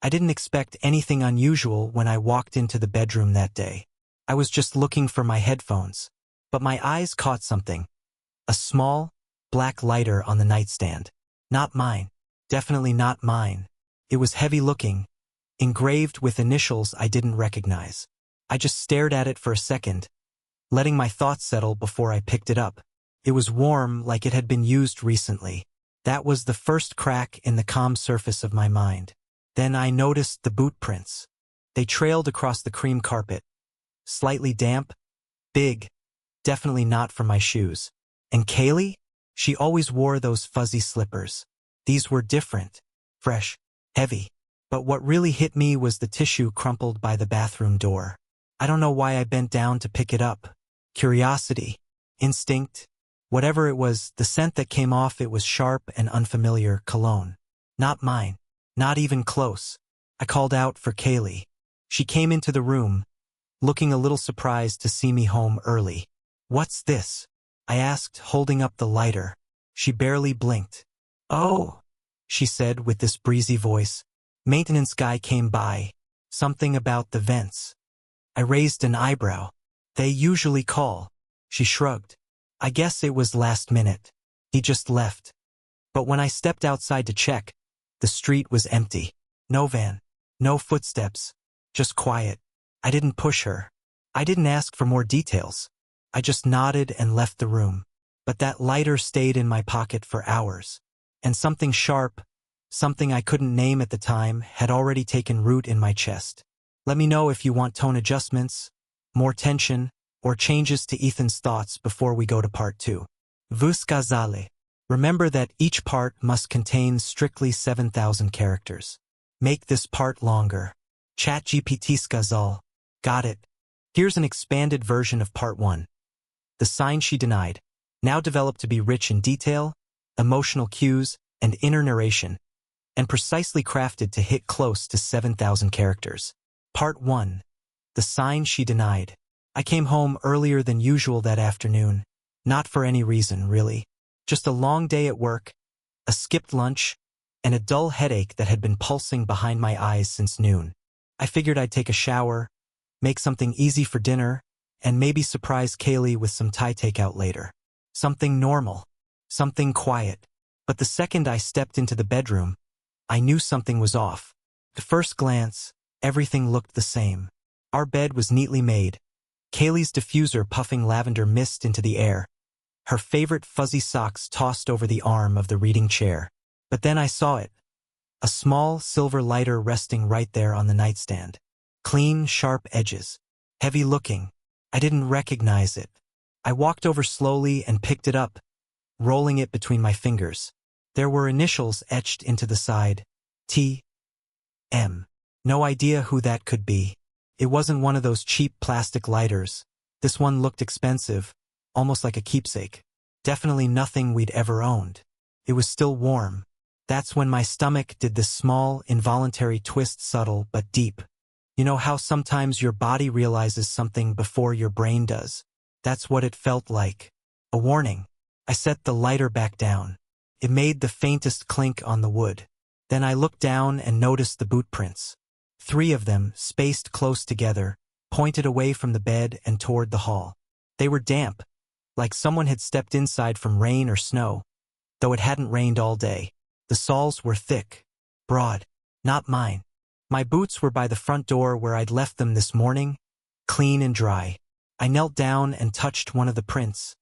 I didn't expect anything unusual when I walked into the bedroom that day. I was just looking for my headphones. But my eyes caught something. A small, black lighter on the nightstand. Not mine. Definitely not mine. It was heavy-looking, engraved with initials I didn't recognize. I just stared at it for a second, letting my thoughts settle before I picked it up. It was warm, like it had been used recently. That was the first crack in the calm surface of my mind. Then I noticed the boot prints. They trailed across the cream carpet. Slightly damp, big, definitely not for my shoes. And Kaylee? She always wore those fuzzy slippers. These were different, fresh, heavy. But what really hit me was the tissue crumpled by the bathroom door. I don't know why I bent down to pick it up. Curiosity, instinct, whatever it was, the scent that came off it was sharp and unfamiliar cologne. Not mine, not even close. I called out for Kaylee. She came into the room, looking a little surprised to see me home early. "What's this?" I asked, holding up the lighter. She barely blinked. "Oh," she said with this breezy voice. "Maintenance guy came by. Something about the vents." I raised an eyebrow. "They usually call." She shrugged. "I guess it was last minute. He just left." But when I stepped outside to check, the street was empty. No van, no footsteps, just quiet. I didn't push her. I didn't ask for more details. I just nodded and left the room. But that lighter stayed in my pocket for hours. And something sharp, something I couldn't name at the time, had already taken root in my chest. Let me know if you want tone adjustments, more tension, or changes to Ethan's thoughts before we go to part 2. Vous scazale. Remember that each part must contain strictly 7,000 characters. Make this part longer. ChatGPT scazal. Got it. Here's an expanded version of part 1. The sign she denied, now developed to be rich in detail, emotional cues, and inner narration, and precisely crafted to hit close to 7,000 characters. Part 1. The sign she denied. I came home earlier than usual that afternoon. Not for any reason, really. Just a long day at work, a skipped lunch, and a dull headache that had been pulsing behind my eyes since noon. I figured I'd take a shower, make something easy for dinner, and maybe surprise Kaylee with some Thai takeout later. Something normal. Something quiet. But the second I stepped into the bedroom, I knew something was off. At first glance, everything looked the same. Our bed was neatly made. Kaylee's diffuser puffing lavender mist into the air. Her favorite fuzzy socks tossed over the arm of the reading chair. But then I saw it. A small silver lighter resting right there on the nightstand. Clean, sharp edges. Heavy looking. I didn't recognize it. I walked over slowly and picked it up, rolling it between my fingers. There were initials etched into the side. T.M. No idea who that could be. It wasn't one of those cheap plastic lighters. This one looked expensive, almost like a keepsake. Definitely nothing we'd ever owned. It was still warm. That's when my stomach did this small, involuntary twist, subtle but deep. You know how sometimes your body realizes something before your brain does? That's what it felt like. A warning. I set the lighter back down. It made the faintest clink on the wood. Then I looked down and noticed the boot prints. 3 of them, spaced close together, pointed away from the bed and toward the hall. They were damp, like someone had stepped inside from rain or snow, though it hadn't rained all day. The soles were thick, broad. Not mine. My boots were by the front door where I'd left them this morning, clean and dry. I knelt down and touched one of the prints,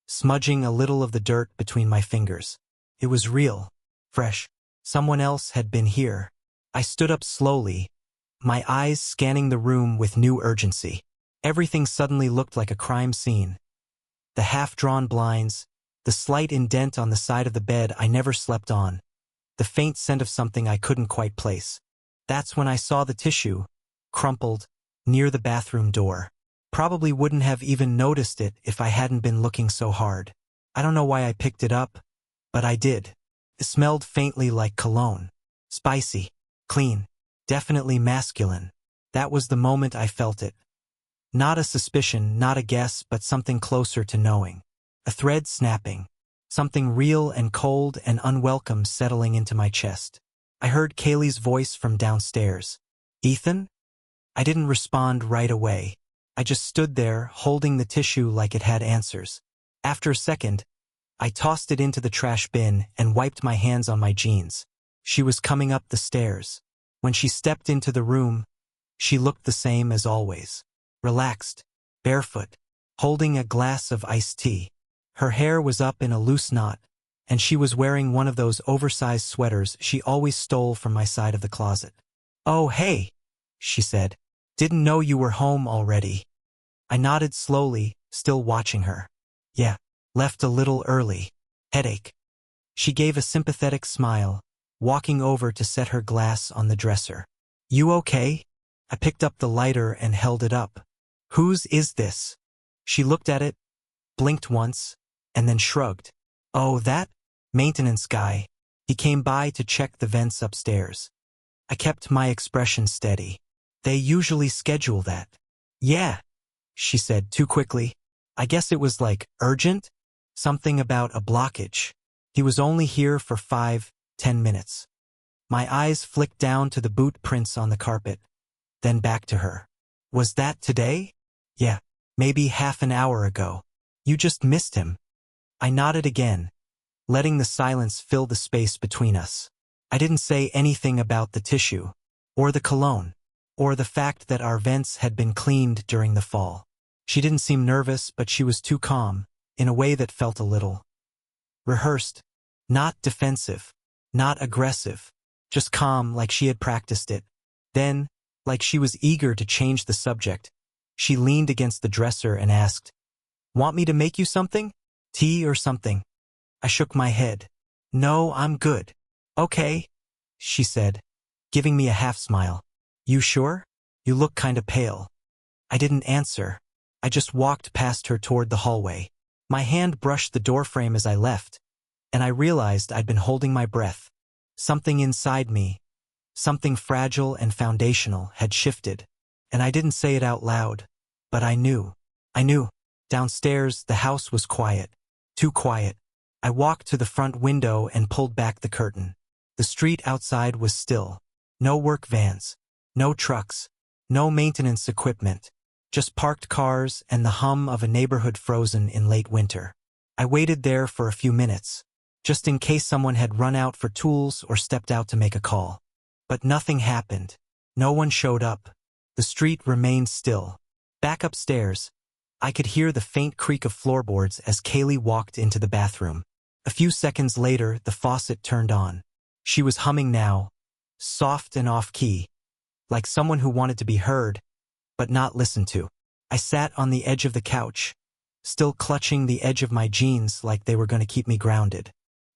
smudging a little of the dirt between my fingers. It was real, fresh. Someone else had been here. I stood up slowly, my eyes scanning the room with new urgency. Everything suddenly looked like a crime scene. The half-drawn blinds, the slight indent on the side of the bed I never slept on, the faint scent of something I couldn't quite place. That's when I saw the tissue, crumpled, near the bathroom door. Probably wouldn't have even noticed it if I hadn't been looking so hard. I don't know why I picked it up, but I did. It smelled faintly like cologne. Spicy, clean, definitely masculine. That was the moment I felt it. Not a suspicion, not a guess, but something closer to knowing. A thread snapping. Something real and cold and unwelcome settling into my chest. I heard Kaylee's voice from downstairs. Ethan? I didn't respond right away. I just stood there, holding the tissue like it had answers. After a second, I tossed it into the trash bin and wiped my hands on my jeans. She was coming up the stairs. When she stepped into the room, she looked the same as always. Relaxed, barefoot, holding a glass of iced tea. Her hair was up in a loose knot, and she was wearing one of those oversized sweaters she always stole from my side of the closet. "Oh, hey," she said. "Didn't know you were home already." I nodded slowly, still watching her. "Yeah, left a little early. Headache." She gave a sympathetic smile, walking over to set her glass on the dresser. "You okay?" I picked up the lighter and held it up. "Whose is this?" She looked at it, blinked once, and then shrugged. "Oh, that maintenance guy. He came by to check the vents upstairs." I kept my expression steady. "They usually schedule that." "Yeah," she said too quickly. "I guess it was like urgent? Something about a blockage. He was only here for 5-10 minutes. My eyes flicked down to the boot prints on the carpet, then back to her. "Was that today?" "Yeah, maybe half an hour ago. You just missed him." I nodded again, letting the silence fill the space between us. I didn't say anything about the tissue, or the cologne, or the fact that our vents had been cleaned during the fall. She didn't seem nervous, but she was too calm, in a way that felt a little rehearsed. Not defensive, not aggressive, just calm like she had practiced it. Then, like she was eager to change the subject, she leaned against the dresser and asked, "Want me to make you something? Tea or something?" I shook my head. "No, I'm good." "Okay," she said, giving me a half-smile. "You sure? You look kinda pale." I didn't answer. I just walked past her toward the hallway. My hand brushed the doorframe as I left, and I realized I'd been holding my breath. Something inside me, something fragile and foundational, had shifted, and I didn't say it out loud, but I knew. I knew. Downstairs, the house was quiet. Too quiet. I walked to the front window and pulled back the curtain. The street outside was still. No work vans. No trucks. No maintenance equipment. Just parked cars and the hum of a neighborhood frozen in late winter. I waited there for a few minutes, just in case someone had run out for tools or stepped out to make a call. But nothing happened. No one showed up. The street remained still. Back upstairs, I could hear the faint creak of floorboards as Kaylee walked into the bathroom. A few seconds later, the faucet turned on. She was humming now, soft and off-key, like someone who wanted to be heard, but not listened to. I sat on the edge of the couch, still clutching the edge of my jeans like they were going to keep me grounded.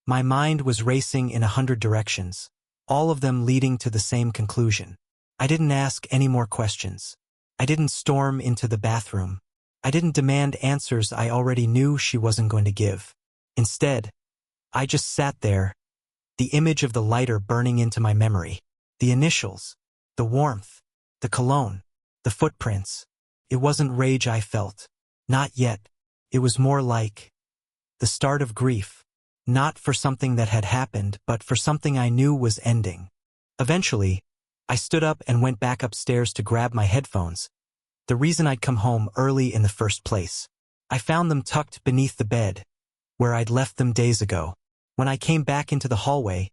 My mind was racing in 100 directions, all of them leading to the same conclusion. I didn't ask any more questions. I didn't storm into the bathroom. I didn't demand answers I already knew she wasn't going to give. Instead, I just sat there, the image of the lighter burning into my memory. The initials, the warmth, the cologne, the footprints. It wasn't rage I felt. Not yet. It was more like the start of grief. Not for something that had happened, but for something I knew was ending. Eventually, I stood up and went back upstairs to grab my headphones. The reason I'd come home early in the first place. I found them tucked beneath the bed, where I'd left them days ago. When I came back into the hallway,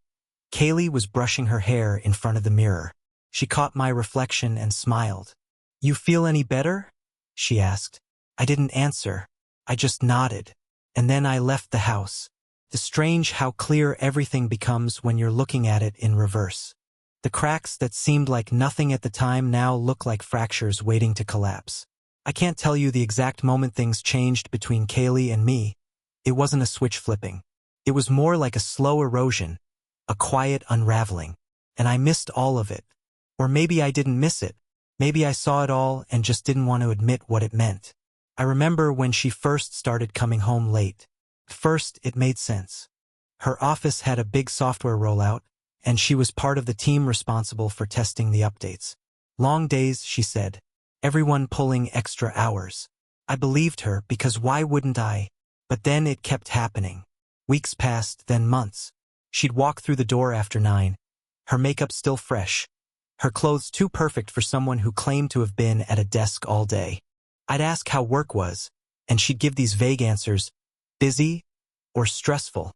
Kaylee was brushing her hair in front of the mirror. She caught my reflection and smiled. "You feel any better?" she asked. I didn't answer. I just nodded. And then I left the house. It's strange how clear everything becomes when you're looking at it in reverse. The cracks that seemed like nothing at the time now look like fractures waiting to collapse. I can't tell you the exact moment things changed between Kaylee and me. It wasn't a switch flipping. It was more like a slow erosion, a quiet unraveling. And I missed all of it. Or maybe I didn't miss it. Maybe I saw it all and just didn't want to admit what it meant. I remember when she first started coming home late. First, it made sense. Her office had a big software rollout, and she was part of the team responsible for testing the updates. Long days, she said. Everyone pulling extra hours. I believed her because why wouldn't I? But then it kept happening. Weeks passed, then months. She'd walk through the door after 9, her makeup still fresh, her clothes too perfect for someone who claimed to have been at a desk all day. I'd ask how work was, and she'd give these vague answers, busy, or stressful,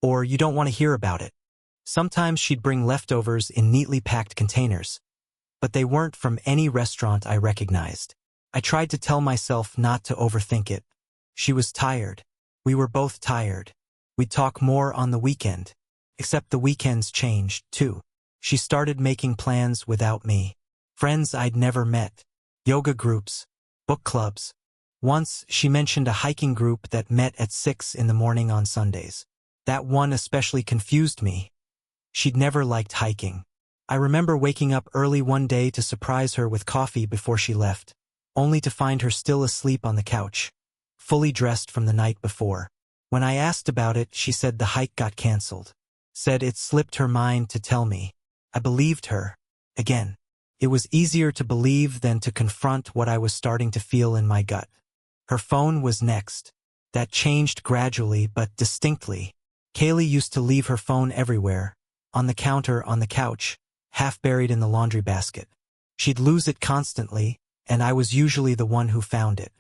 or you don't want to hear about it. Sometimes she'd bring leftovers in neatly packed containers, but they weren't from any restaurant I recognized. I tried to tell myself not to overthink it. She was tired. We were both tired. We'd talk more on the weekend. Except the weekends changed, too. She started making plans without me. Friends I'd never met. Yoga groups. Book clubs. Once, she mentioned a hiking group that met at 6 in the morning on Sundays. That one especially confused me. She'd never liked hiking. I remember waking up early one day to surprise her with coffee before she left, only to find her still asleep on the couch, fully dressed from the night before. When I asked about it, she said the hike got canceled. Said it slipped her mind to tell me. I believed her. Again. It was easier to believe than to confront what I was starting to feel in my gut. Her phone was next. That changed gradually but distinctly. Kaylee used to leave her phone everywhere, on the counter, on the couch, half buried in the laundry basket. She'd lose it constantly, and I was usually the one who found it.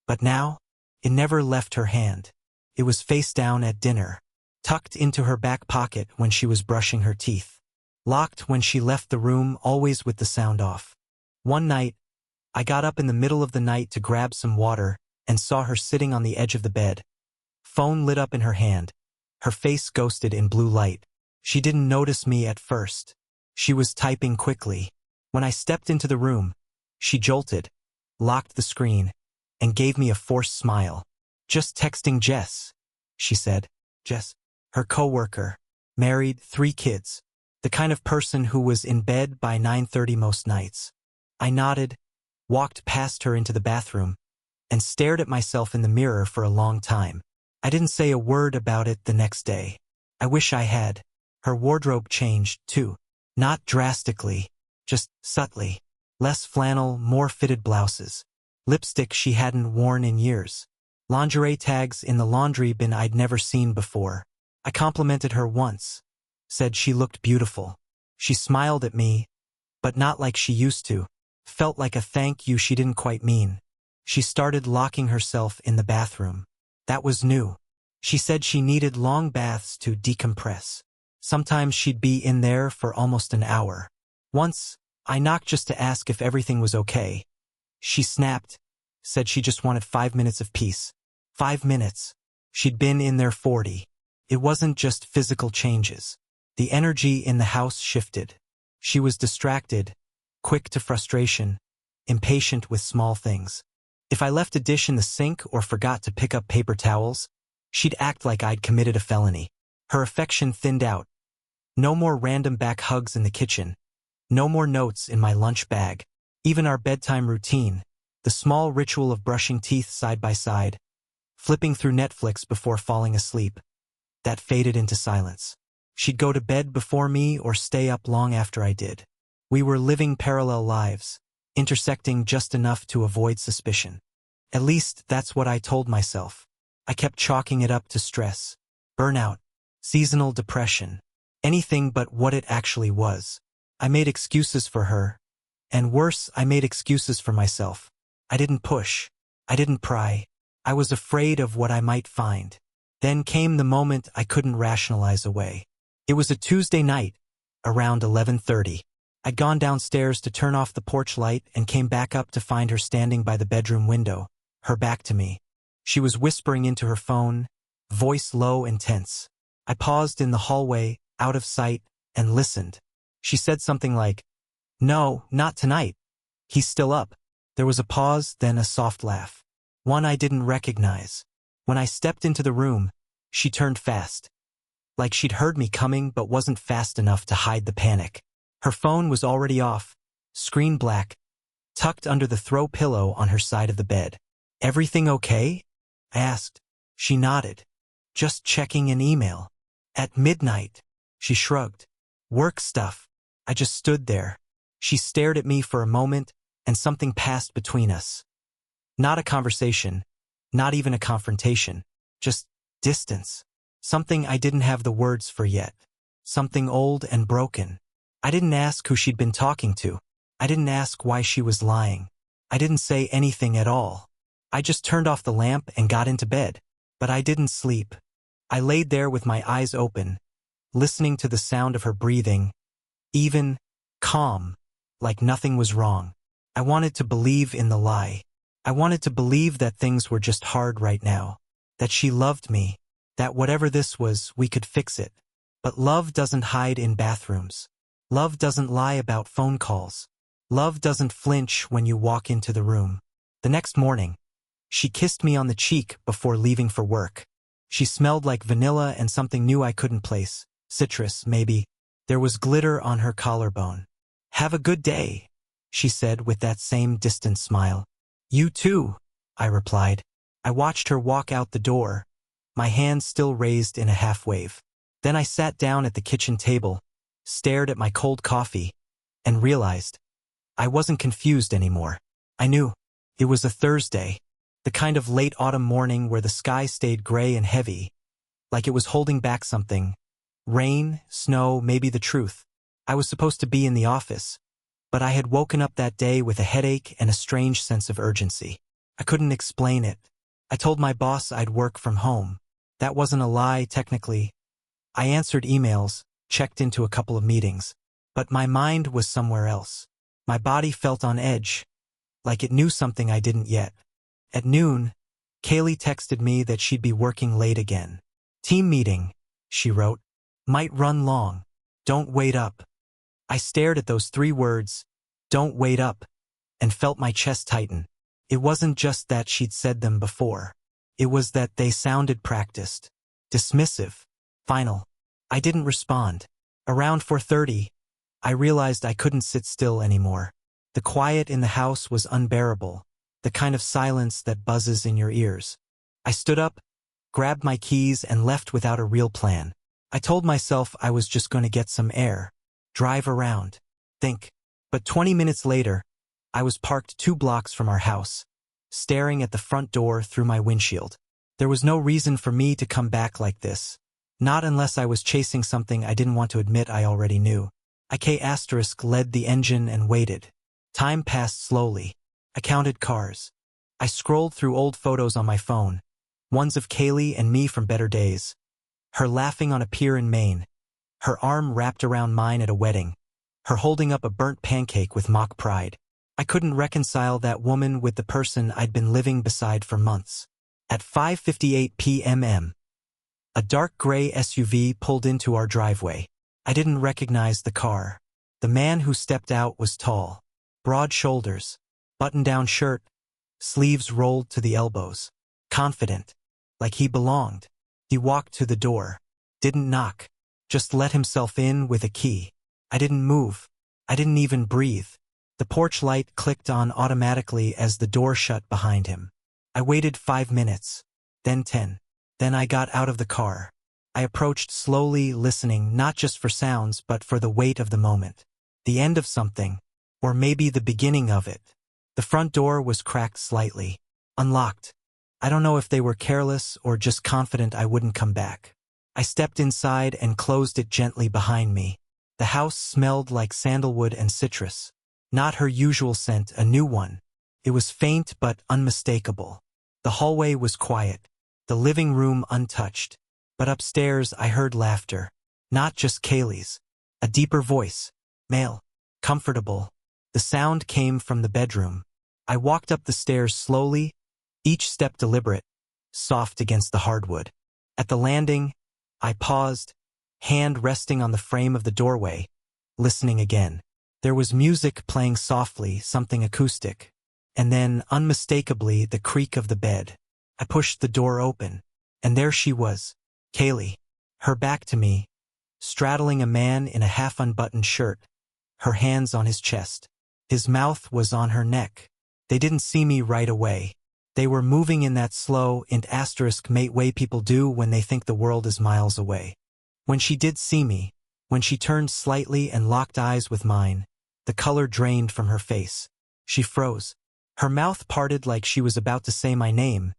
But now, it never left her hand. It was face down at dinner, tucked into her back pocket when she was brushing her teeth, locked when she left the room, always with the sound off. One night, I got up in the middle of the night to grab some water and saw her sitting on the edge of the bed. Phone lit up in her hand, her face ghosted in blue light. She didn't notice me at first. She was typing quickly. When I stepped into the room, she jolted, locked the screen, and gave me a forced smile. Just texting Jess, she said. Jess, her coworker, married, 3 kids, the kind of person who was in bed by 9:30 most nights. I nodded, walked past her into the bathroom, and stared at myself in the mirror for a long time. I didn't say a word about it the next day. I wish I had. Her wardrobe changed, too. Not drastically, just subtly. Less flannel, more fitted blouses. Lipstick she hadn't worn in years. Lingerie tags in the laundry bin I'd never seen before. I complimented her once. Said she looked beautiful. She smiled at me, but not like she used to. Felt like a thank you she didn't quite mean. She started locking herself in the bathroom. That was new. She said she needed long baths to decompress. Sometimes she'd be in there for almost an hour. Once, I knocked just to ask if everything was okay. She snapped, said she just wanted 5 minutes of peace. 5 minutes. She'd been in there 40. It wasn't just physical changes. The energy in the house shifted. She was distracted, quick to frustration, impatient with small things. If I left a dish in the sink or forgot to pick up paper towels, she'd act like I'd committed a felony. Her affection thinned out. No more random back hugs in the kitchen. No more notes in my lunch bag. Even our bedtime routine, the small ritual of brushing teeth side by side, flipping through Netflix before falling asleep, that faded into silence. She'd go to bed before me or stay up long after I did. We were living parallel lives, intersecting just enough to avoid suspicion. At least that's what I told myself. I kept chalking it up to stress, burnout, seasonal depression, anything but what it actually was. I made excuses for her, and worse, I made excuses for myself. I didn't push. I didn't pry. I was afraid of what I might find. Then came the moment I couldn't rationalize away. It was a Tuesday night, around 11:30. I'd gone downstairs to turn off the porch light and came back up to find her standing by the bedroom window, her back to me. She was whispering into her phone, voice low and tense. I paused in the hallway, out of sight, and listened. She said something like, "No, not tonight. He's still up." There was a pause, then a soft laugh. One I didn't recognize. When I stepped into the room, she turned fast. Like she'd heard me coming but wasn't fast enough to hide the panic. Her phone was already off, screen black, tucked under the throw pillow on her side of the bed. "Everything okay?" I asked. She nodded. "Just checking an email." "At midnight?" She shrugged. "Work stuff." I just stood there. She stared at me for a moment, and something passed between us. Not a conversation, not even a confrontation, just distance. Something I didn't have the words for yet. Something old and broken. I didn't ask who she'd been talking to. I didn't ask why she was lying. I didn't say anything at all. I just turned off the lamp and got into bed. But I didn't sleep. I laid there with my eyes open, listening to the sound of her breathing, even, calm, like nothing was wrong. I wanted to believe in the lie. I wanted to believe that things were just hard right now, that she loved me, that whatever this was, we could fix it. But love doesn't hide in bathrooms. Love doesn't lie about phone calls. Love doesn't flinch when you walk into the room. The next morning, she kissed me on the cheek before leaving for work. She smelled like vanilla and something new I couldn't place. Citrus, maybe. There was glitter on her collarbone. "Have a good day," she said with that same distant smile. "You too," I replied. I watched her walk out the door, my hands still raised in a half-wave. Then I sat down at the kitchen table, stared at my cold coffee, and realized I wasn't confused anymore. I knew. It was a Thursday, the kind of late autumn morning where the sky stayed gray and heavy, like it was holding back something. Rain, snow, maybe the truth. I was supposed to be in the office, but I had woken up that day with a headache and a strange sense of urgency. I couldn't explain it. I told my boss I'd work from home. That wasn't a lie, technically. I answered emails, checked into a couple of meetings, but my mind was somewhere else. My body felt on edge, like it knew something I didn't yet. At noon, Kaylee texted me that she'd be working late again. "Team meeting," she wrote. "Might run long. Don't wait up." I stared at those 3 words, "don't wait up," and felt my chest tighten. It wasn't just that she'd said them before. It was that they sounded practiced, dismissive, final. I didn't respond. Around 4:30, I realized I couldn't sit still anymore. The quiet in the house was unbearable, the kind of silence that buzzes in your ears. I stood up, grabbed my keys, and left without a real plan. I told myself I was just going to get some air, drive around, think. But 20 minutes later, I was parked 2 blocks from our house, staring at the front door through my windshield. There was no reason for me to come back like this. Not unless I was chasing something I didn't want to admit I already knew. I led the engine and waited. Time passed slowly. I counted cars. I scrolled through old photos on my phone, ones of Kaylee and me from better days. Her laughing on a pier in Maine, her arm wrapped around mine at a wedding, her holding up a burnt pancake with mock pride. I couldn't reconcile that woman with the person I'd been living beside for months. At 5:58 p.m., a dark gray SUV pulled into our driveway. I didn't recognize the car. The man who stepped out was tall, broad shoulders, button-down shirt, sleeves rolled to the elbows, confident, like he belonged. He walked to the door, didn't knock, just let himself in with a key. I didn't move. I didn't even breathe. The porch light clicked on automatically as the door shut behind him. I waited 5 minutes, then 10. Then I got out of the car. I approached slowly, listening not just for sounds but for the weight of the moment. The end of something, or maybe the beginning of it. The front door was cracked slightly, unlocked. I don't know if they were careless or just confident I wouldn't come back. I stepped inside and closed it gently behind me. The house smelled like sandalwood and citrus. Not her usual scent, a new one. It was faint but unmistakable. The hallway was quiet, the living room untouched. But upstairs I heard laughter. Not just Kaylee's. A deeper voice. Male. Comfortable. The sound came from the bedroom. I walked up the stairs slowly, each step deliberate, soft against the hardwood. At the landing, I paused, hand resting on the frame of the doorway, listening again. There was music playing softly, something acoustic. And then, unmistakably, the creak of the bed. I pushed the door open, and there she was, Kaylee, her back to me, straddling a man in a half-unbuttoned shirt, her hands on his chest. His mouth was on her neck. They didn't see me right away. They were moving in that slow, mate way people do when they think the world is miles away. When she did see me, when she turned slightly and locked eyes with mine, the color drained from her face. She froze. Her mouth parted like she was about to say my name,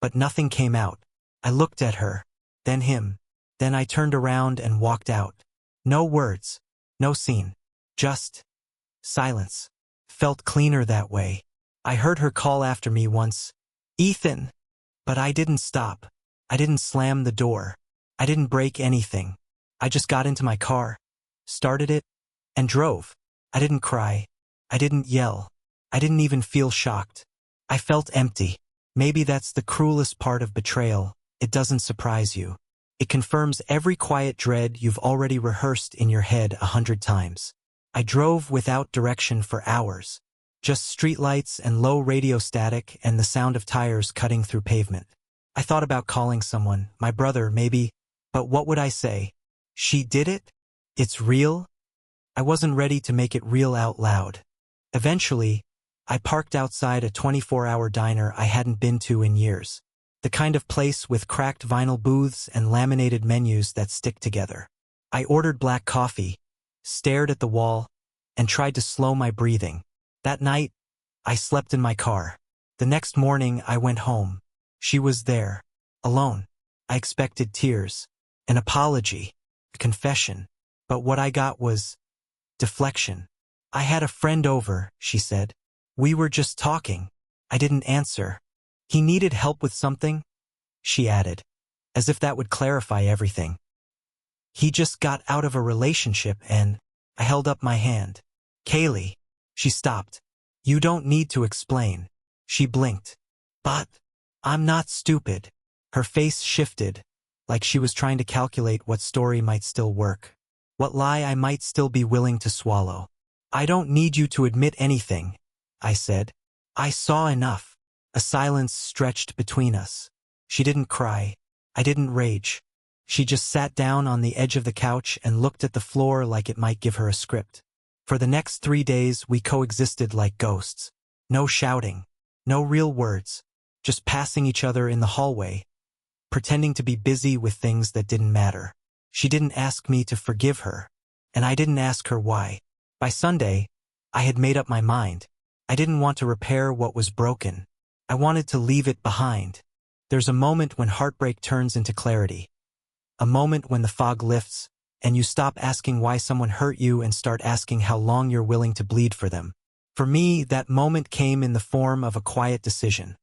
but nothing came out. I looked at her, then him. Then I turned around and walked out. No words, no scene. Just silence. Felt cleaner that way. I heard her call after me once, "Ethan!" But I didn't stop. I didn't slam the door. I didn't break anything. I just got into my car, started it, and drove. I didn't cry. I didn't yell. I didn't even feel shocked. I felt empty. Maybe that's the cruelest part of betrayal. It doesn't surprise you. It confirms every quiet dread you've already rehearsed in your head 100 times. I drove without direction for hours. Just streetlights and low radio static and the sound of tires cutting through pavement. I thought about calling someone, my brother maybe, but what would I say? She did it? It's real? I wasn't ready to make it real out loud. Eventually, I parked outside a 24-hour diner I hadn't been to in years. The kind of place with cracked vinyl booths and laminated menus that stick together. I ordered black coffee, stared at the wall, and tried to slow my breathing. That night, I slept in my car. The next morning, I went home. She was there, alone. I expected tears, an apology, a confession. But what I got was deflection. "I had a friend over," she said. "We were just talking." I didn't answer. "He needed help with something," she added, as if that would clarify everything. "He just got out of a relationship and..." I held up my hand. "Kaylee." She stopped. "You don't need to explain." She blinked. "But I'm not stupid." Her face shifted, like she was trying to calculate what story might still work. What lie I might still be willing to swallow. "I don't need you to admit anything," I said. "I saw enough." A silence stretched between us. She didn't cry. I didn't rage. She just sat down on the edge of the couch and looked at the floor like it might give her a script. For the next 3 days, we coexisted like ghosts. No shouting. No real words. Just passing each other in the hallway, pretending to be busy with things that didn't matter. She didn't ask me to forgive her, and I didn't ask her why. By Sunday, I had made up my mind. I didn't want to repair what was broken. I wanted to leave it behind. There's a moment when heartbreak turns into clarity. A moment when the fog lifts, and you stop asking why someone hurt you and start asking how long you're willing to bleed for them. For me, that moment came in the form of a quiet decision.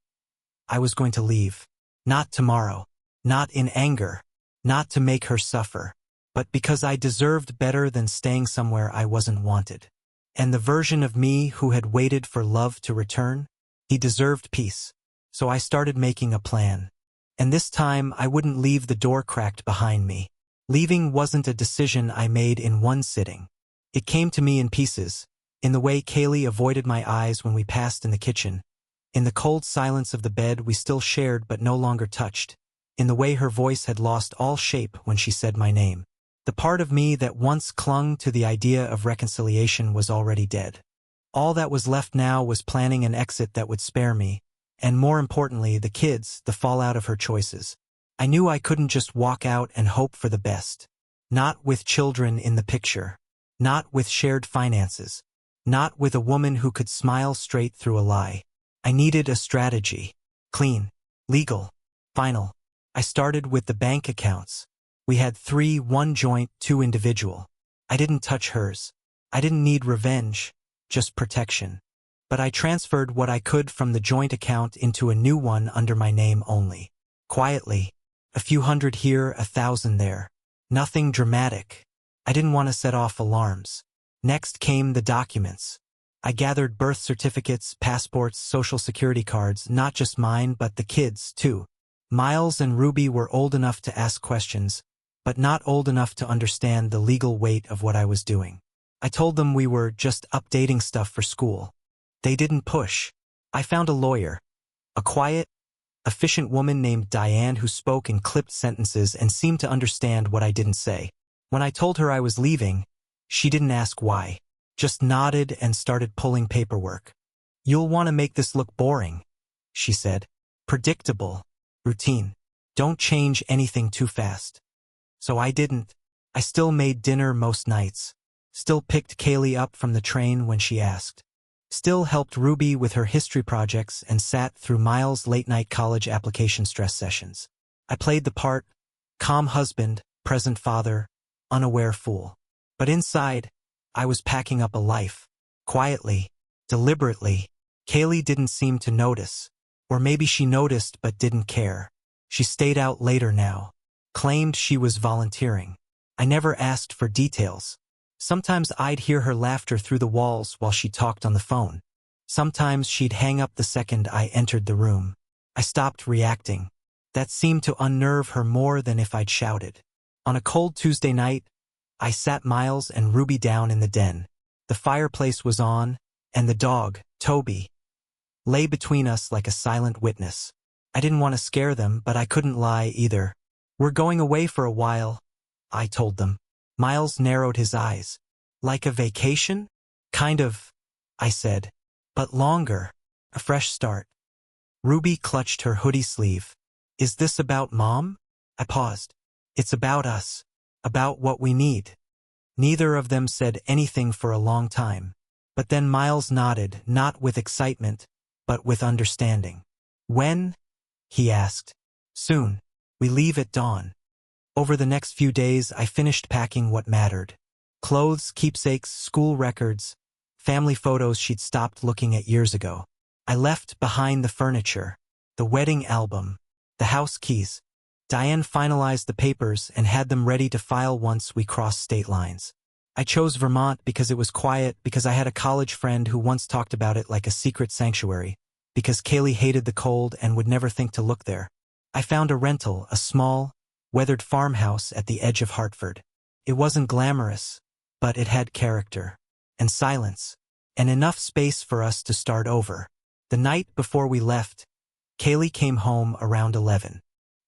I was going to leave. Not tomorrow. Not in anger. Not to make her suffer. But because I deserved better than staying somewhere I wasn't wanted. And the version of me who had waited for love to return? He deserved peace. So I started making a plan. And this time I wouldn't leave the door cracked behind me. Leaving wasn't a decision I made in one sitting. It came to me in pieces, in the way Kaylee avoided my eyes when we passed in the kitchen, in the cold silence of the bed we still shared but no longer touched, in the way her voice had lost all shape when she said my name. The part of me that once clung to the idea of reconciliation was already dead. All that was left now was planning an exit that would spare me, and more importantly, the kids, the fallout of her choices. I knew I couldn't just walk out and hope for the best. Not with children in the picture. Not with shared finances. Not with a woman who could smile straight through a lie. I needed a strategy. Clean. Legal. Final. I started with the bank accounts. We had 3, 1 joint, 2 individual. I didn't touch hers. I didn't need revenge, just protection. But I transferred what I could from the joint account into a new one under my name only. Quietly. A few hundred here, 1,000 there. Nothing dramatic. I didn't want to set off alarms. Next came the documents. I gathered birth certificates, passports, social security cards, not just mine but the kids, too. Miles and Ruby were old enough to ask questions, but not old enough to understand the legal weight of what I was doing. I told them we were just updating stuff for school. They didn't push. I found a lawyer. A quiet, efficient woman named Diane who spoke in clipped sentences and seemed to understand what I didn't say. When I told her I was leaving, she didn't ask why, just nodded and started pulling paperwork. "You'll want to make this look boring," she said. "Predictable. Routine. Don't change anything too fast." So I didn't. I still made dinner most nights. Still picked Kaylee up from the train when she asked. Still helped Ruby with her history projects and sat through Miles' late-night college application stress sessions. I played the part, calm husband, present father, unaware fool. But inside, I was packing up a life. Quietly, deliberately. Kaylee didn't seem to notice. Or maybe she noticed but didn't care. She stayed out later now. Claimed she was volunteering. I never asked for details. Sometimes I'd hear her laughter through the walls while she talked on the phone. Sometimes she'd hang up the second I entered the room. I stopped reacting. That seemed to unnerve her more than if I'd shouted. On a cold Tuesday night, I sat Miles and Ruby down in the den. The fireplace was on, and the dog, Toby, lay between us like a silent witness. I didn't want to scare them, but I couldn't lie either. "We're going away for a while," I told them. Miles narrowed his eyes. "Like a vacation?" "Kind of," I said. "But longer. A fresh start." Ruby clutched her hoodie sleeve. "Is this about Mom?" I paused. "It's about us. About what we need." Neither of them said anything for a long time. But then Miles nodded, not with excitement, but with understanding. "When?" he asked. "Soon. We leave at dawn." Over the next few days, I finished packing what mattered. Clothes, keepsakes, school records, family photos she'd stopped looking at years ago. I left behind the furniture, the wedding album, the house keys. Diane finalized the papers and had them ready to file once we crossed state lines. I chose Vermont because it was quiet, because I had a college friend who once talked about it like a secret sanctuary, because Kaylee hated the cold and would never think to look there. I found a rental, a small, weathered farmhouse at the edge of Hartford. It wasn't glamorous, but it had character, and silence, and enough space for us to start over. The night before we left, Kaylee came home around 11.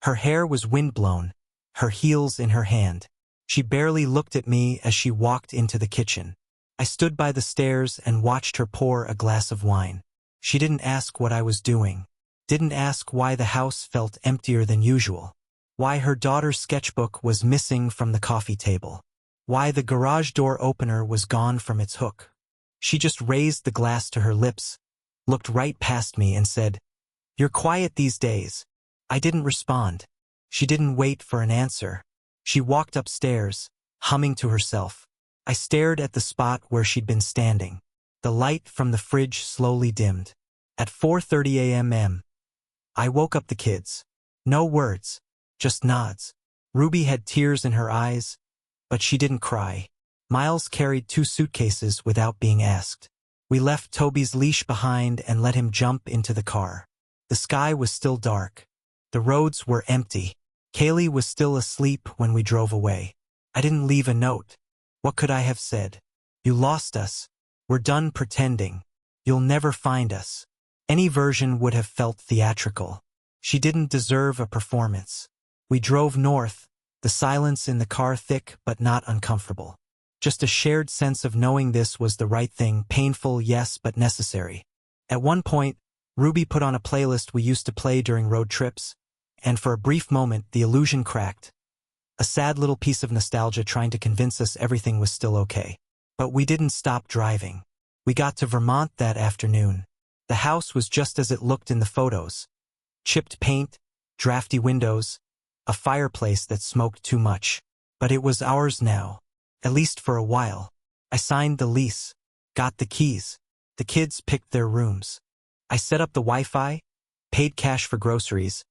Her hair was windblown, her heels in her hand. She barely looked at me as she walked into the kitchen. I stood by the stairs and watched her pour a glass of wine. She didn't ask what I was doing. Didn't ask why the house felt emptier than usual. Why her daughter's sketchbook was missing from the coffee table. Why the garage door opener was gone from its hook. She just raised the glass to her lips, looked right past me and said, "You're quiet these days." I didn't respond. She didn't wait for an answer. She walked upstairs, humming to herself. I stared at the spot where she'd been standing. The light from the fridge slowly dimmed. At 4:30 a.m., I woke up the kids. No words, just nods. Ruby had tears in her eyes, but she didn't cry. Miles carried 2 suitcases without being asked. We left Toby's leash behind and let him jump into the car. The sky was still dark. The roads were empty. Kaylee was still asleep when we drove away. I didn't leave a note. What could I have said? "You lost us. We're done pretending. You'll never find us." Any version would have felt theatrical. She didn't deserve a performance. We drove north, the silence in the car thick but not uncomfortable. Just a shared sense of knowing this was the right thing, painful, yes, but necessary. At one point, Ruby put on a playlist we used to play during road trips, and for a brief moment the illusion cracked. A sad little piece of nostalgia trying to convince us everything was still okay. But we didn't stop driving. We got to Vermont that afternoon. The house was just as it looked in the photos. Chipped paint, drafty windows, a fireplace that smoked too much. But it was ours now, at least for a while. I signed the lease, got the keys. The kids picked their rooms. I set up the Wi-Fi, paid cash for groceries,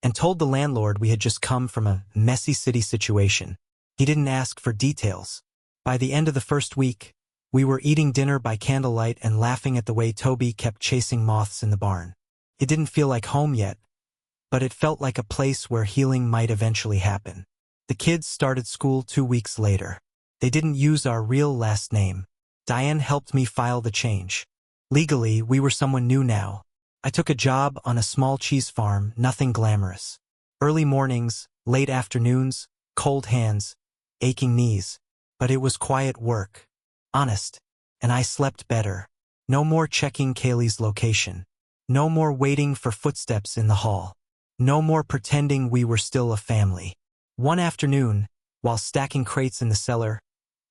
and told the landlord we had just come from a messy city situation. He didn't ask for details. By the end of the first week, we were eating dinner by candlelight and laughing at the way Toby kept chasing moths in the barn. It didn't feel like home yet, but it felt like a place where healing might eventually happen. The kids started school 2 weeks later. They didn't use our real last name. Diane helped me file the change. Legally, we were someone new now. I took a job on a small cheese farm, nothing glamorous. Early mornings, late afternoons, cold hands, aching knees. But it was quiet work. Honest. And I slept better. No more checking Kaylee's location. No more waiting for footsteps in the hall. No more pretending we were still a family. One afternoon, while stacking crates in the cellar,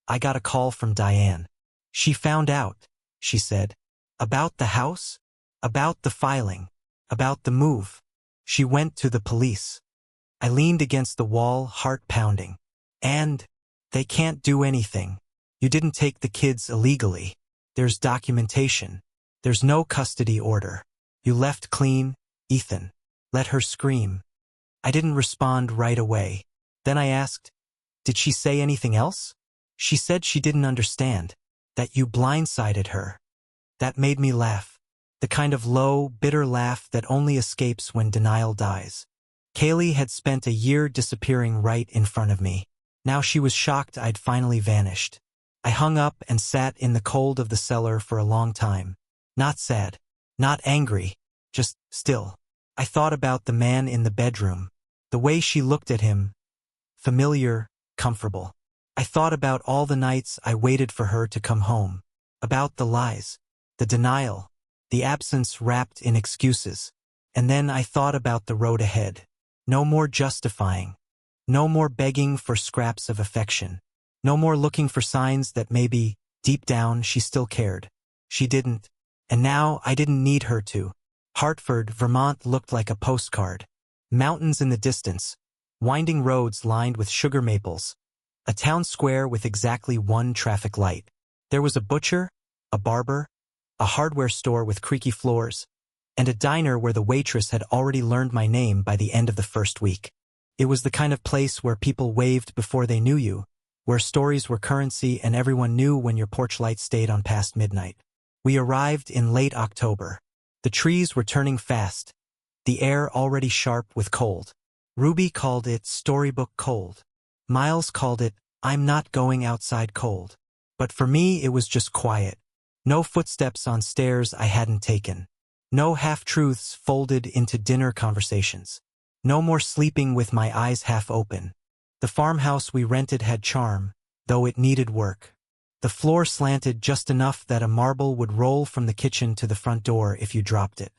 I got a call from Diane. She found out, she said. About the house? About the filing? About the move? She went to the police. I leaned against the wall, heart pounding. And they can't do anything. You didn't take the kids illegally. There's documentation. There's no custody order. You left clean, Ethan. Let her scream. I didn't respond right away. Then I asked, did she say anything else? She said she didn't understand, that you blindsided her. That made me laugh. The kind of low, bitter laugh that only escapes when denial dies. Kaylee had spent a year disappearing right in front of me. Now she was shocked I'd finally vanished. I hung up and sat in the cold of the cellar for a long time. Not sad. Not angry. Just still. I thought about the man in the bedroom. The way she looked at him. Familiar, comfortable. I thought about all the nights I waited for her to come home. About the lies. The denial. The absence wrapped in excuses. And then I thought about the road ahead. No more justifying. No more begging for scraps of affection. No more looking for signs that maybe, deep down, she still cared. She didn't. And now I didn't need her to. Hartford, Vermont looked like a postcard. Mountains in the distance. Winding roads lined with sugar maples. A town square with exactly one traffic light. There was a butcher, a barber, a hardware store with creaky floors, and a diner where the waitress had already learned my name by the end of the first week. It was the kind of place where people waved before they knew you, where stories were currency and everyone knew when your porch light stayed on past midnight. We arrived in late October. The trees were turning fast, the air already sharp with cold. Ruby called it storybook cold. Miles called it, I'm not going outside cold. But for me it was just quiet. No footsteps on stairs I hadn't taken. No half-truths folded into dinner conversations. No more sleeping with my eyes half open. The farmhouse we rented had charm, though it needed work. The floor slanted just enough that a marble would roll from the kitchen to the front door if you dropped it.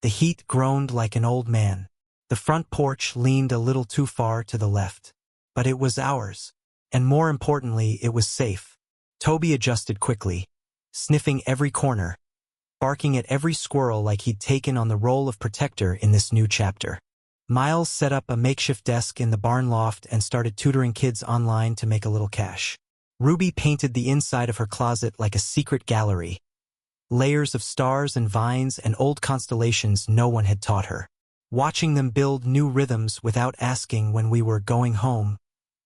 The heat groaned like an old man. The front porch leaned a little too far to the left. But it was ours. And more importantly, it was safe. Toby adjusted quickly, sniffing every corner, barking at every squirrel like he'd taken on the role of protector in this new chapter. Miles set up a makeshift desk in the barn loft and started tutoring kids online to make a little cash. Ruby painted the inside of her closet like a secret gallery. Layers of stars and vines and old constellations no one had taught her. Watching them build new rhythms without asking when we were going home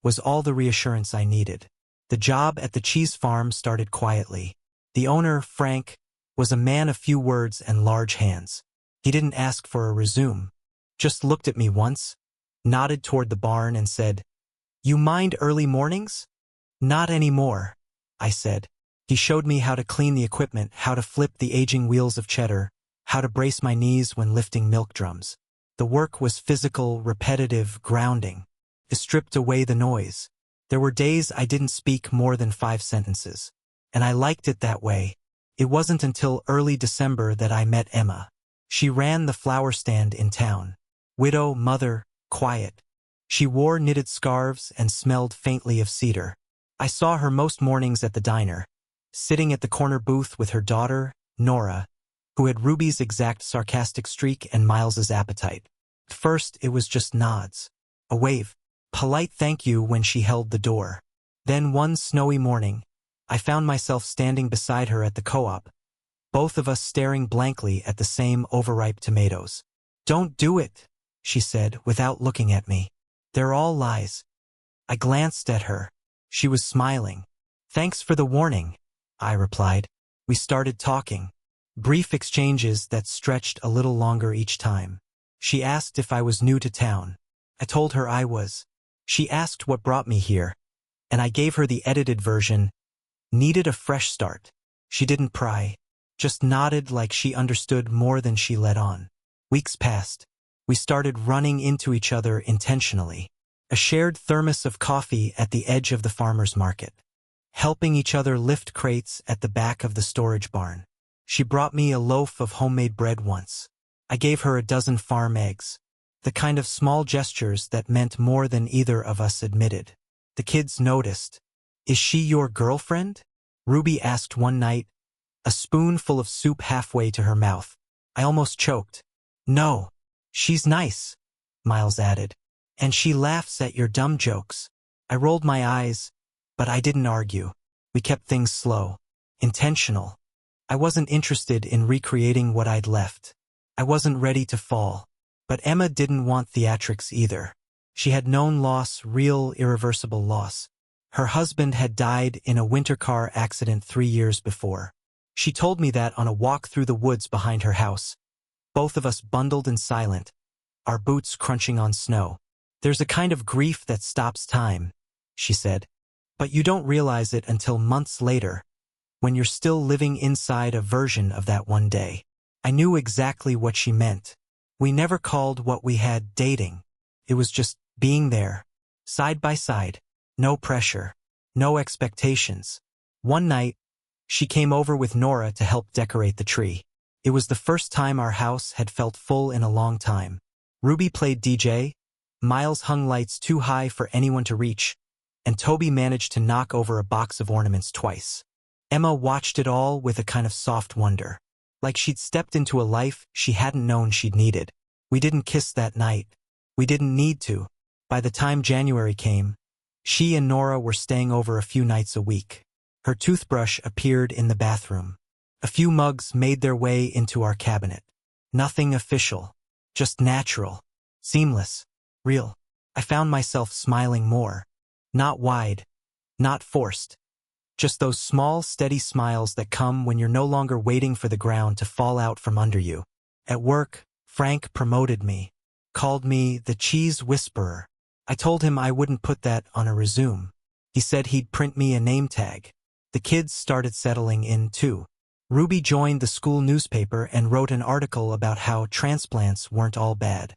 was all the reassurance I needed. The job at the cheese farm started quietly. The owner, Frank, was a man of few words and large hands. He didn't ask for a resume. Just looked at me once, nodded toward the barn and said, "You mind early mornings?" "Not anymore," I said. He showed me how to clean the equipment, how to flip the aging wheels of cheddar, how to brace my knees when lifting milk drums. The work was physical, repetitive, grounding. It stripped away the noise. There were days I didn't speak more than 5 sentences. And I liked it that way. It wasn't until early December that I met Emma. She ran the flower stand in town. Widow, mother, quiet. She wore knitted scarves and smelled faintly of cedar. I saw her most mornings at the diner, sitting at the corner booth with her daughter, Nora, who had Ruby's exact sarcastic streak and Miles's appetite. At first, it was just nods. A wave. Polite thank you when she held the door. Then one snowy morning, I found myself standing beside her at the co-op, both of us staring blankly at the same overripe tomatoes. "Don't do it," she said without looking at me. "They're all lies." I glanced at her. She was smiling. "Thanks for the warning," I replied. We started talking. Brief exchanges that stretched a little longer each time. She asked if I was new to town. I told her I was. She asked what brought me here, and I gave her the edited version. Needed a fresh start. She didn't pry, just nodded like she understood more than she let on. Weeks passed. We started running into each other intentionally. A shared thermos of coffee at the edge of the farmer's market. Helping each other lift crates at the back of the storage barn. She brought me a loaf of homemade bread once. I gave her a dozen farm eggs. The kind of small gestures that meant more than either of us admitted. The kids noticed. "Is she your girlfriend?" Ruby asked one night, a spoonful of soup halfway to her mouth. I almost choked. "No, she's nice," Miles added. "And she laughs at your dumb jokes." I rolled my eyes, but I didn't argue. We kept things slow, intentional. I wasn't interested in recreating what I'd left. I wasn't ready to fall. But Emma didn't want theatrics either. She had known loss, real, irreversible loss. Her husband had died in a winter car accident 3 years before. She told me that on a walk through the woods behind her house. Both of us bundled and silent, our boots crunching on snow. There's a kind of grief that stops time, she said. But you don't realize it until months later, when you're still living inside a version of that one day. I knew exactly what she meant. We never called what we had dating. It was just being there, side by side, no pressure, no expectations. One night, she came over with Nora to help decorate the tree. It was the first time our house had felt full in a long time. Ruby played DJ, Miles hung lights too high for anyone to reach, and Toby managed to knock over a box of ornaments twice. Emma watched it all with a kind of soft wonder, like she'd stepped into a life she hadn't known she'd needed. We didn't kiss that night. We didn't need to. By the time January came, she and Nora were staying over a few nights a week. Her toothbrush appeared in the bathroom. A few mugs made their way into our cabinet. Nothing official, just natural, seamless, real. I found myself smiling more. Not wide, not forced. Just those small, steady smiles that come when you're no longer waiting for the ground to fall out from under you. At work, Frank promoted me, called me the cheese whisperer. I told him I wouldn't put that on a resume. He said he'd print me a name tag. The kids started settling in too. Ruby joined the school newspaper and wrote an article about how transplants weren't all bad.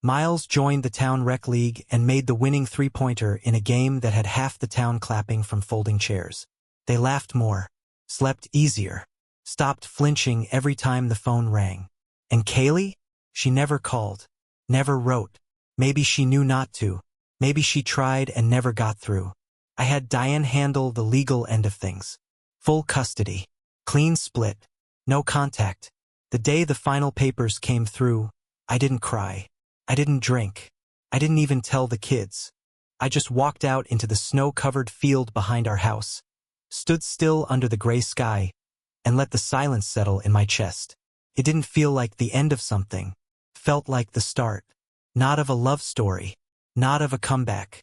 Miles joined the town rec league and made the winning three-pointer in a game that had half the town clapping from folding chairs. They laughed more, slept easier, stopped flinching every time the phone rang. And Kaylee? She never called, never wrote. Maybe she knew not to. Maybe she tried and never got through. I had Diane handle the legal end of things. Full custody. Clean split. No contact. The day the final papers came through, I didn't cry. I didn't drink. I didn't even tell the kids. I just walked out into the snow-covered field behind our house, stood still under the gray sky, and let the silence settle in my chest. It didn't feel like the end of something. Felt like the start. Not of a love story. Not of a comeback.